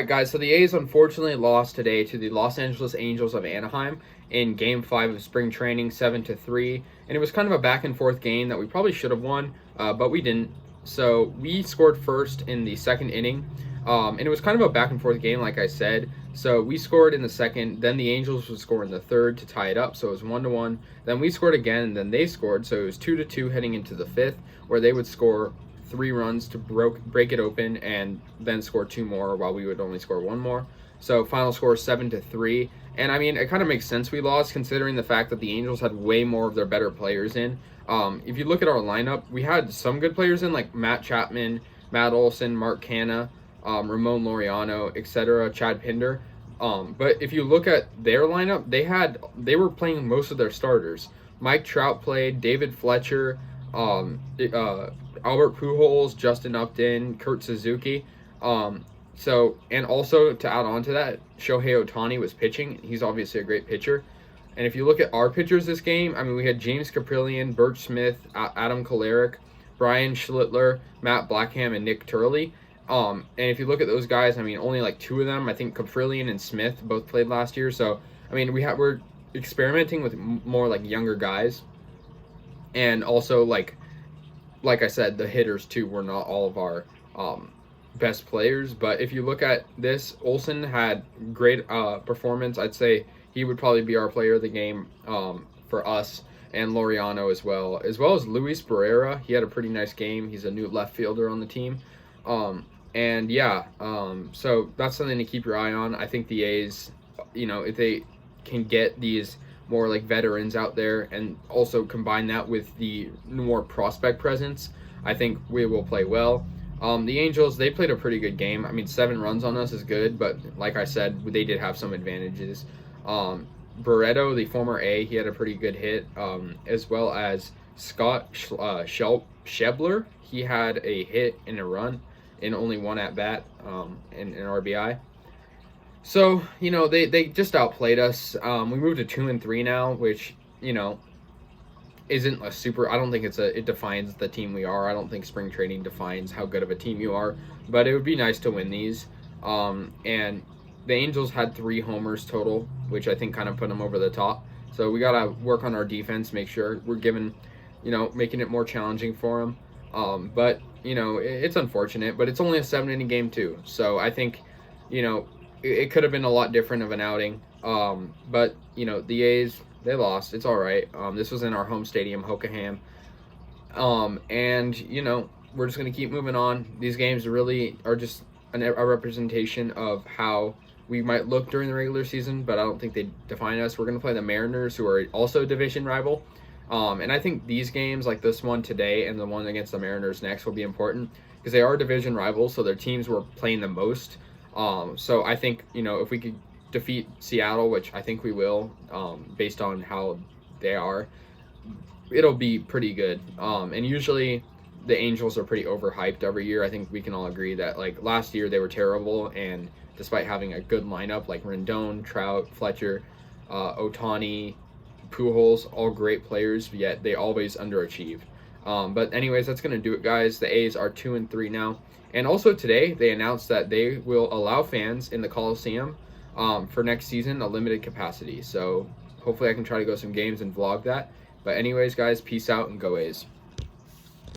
right, guys, so the A's unfortunately lost today to the Los Angeles Angels of Anaheim in Game 5 of spring training, 7-3. And it was kind of a back-and-forth game that we probably should have won, but we didn't. So we scored first in the second inning, and it was kind of a back-and-forth game, like I said. So we scored in the second, then the Angels would score in the third to tie it up, so it was 1-1. Then we scored again, and then they scored, so it was 2-2 heading into the fifth, where they would score 3 runs to break it open and then score 2 more while we would only score 1 more. So final score 7-3. And I mean, it kind of makes sense we lost considering the fact that the Angels had way more of their better players in. If you look at our lineup, we had some good players in like Matt Chapman, Matt Olson, Mark Canha, Ramon Laureano, etc., Chad Pinder. But if you look at their lineup, they were playing most of their starters. Mike Trout played, David Fletcher, Albert Pujols, Justin Upton, Kurt Suzuki. And also to add on to that, Shohei Ohtani was pitching. He's obviously a great pitcher. And if you look at our pitchers this game, I mean, we had James Caprillion, Burt Smith, Adam Kolarek, Brian Schlittler, Matt Blackham, and Nick Turley. And if you look at those guys, I mean, only like 2 of them, I think Caprillion and Smith both played last year. So, I mean, we're experimenting with more like younger guys. And also, like I said, the hitters too were not all of our best players. But if you look at this, Olsen had great performance. I'd say he would probably be our player of the game for us, and Laureano as well as Luis Barrera. He had a pretty nice game. He's a new left fielder on the team. So that's something to keep your eye on. I think the A's, if they can get these more like veterans out there and also combine that with the more prospect presence, I think we will play well. The Angels, they played a pretty good game. I mean, 7 runs on us is good, but like I said, they did have some advantages. Barreto, the former A, he had a pretty good hit, as well as Scott Schebler. He had a hit and a run in only 1 at-bat, in an RBI. So, they just outplayed us. We moved to 2-3 now, which, isn't a super, I don't think it defines the team we are. I don't think spring training defines how good of a team you are, but it would be nice to win these. And the Angels had 3 homers total, which I think kind of put them over the top. So we got to work on our defense, make sure we're making it more challenging for them. But, it's unfortunate, but it's only a 7-inning game too. So I think, it could have been a lot different of an outing. But, the A's, they lost. It's all right. This was in our home stadium, Hockaham. We're just going to keep moving on. These games really are just a representation of how we might look during the regular season, but I don't think they define us. We're going to play the Mariners, who are also a division rival. And I think these games, like this one today and the one against the Mariners next, will be important because they are division rivals, so their teams were playing the most. So I think, if we could defeat Seattle, which I think we will, based on how they are, it'll be pretty good. And usually the Angels are pretty overhyped every year. I think we can all agree that, like, last year they were terrible, and despite having a good lineup like Rendon, Trout, Fletcher, Ohtani, Pujols, all great players, yet they always underachieve. But anyways, that's going to do it, guys. The A's are 2-3 now. And also today, they announced that they will allow fans in the Coliseum for next season, a limited capacity. So hopefully I can try to go some games and vlog that. But anyways, guys, peace out and go A's.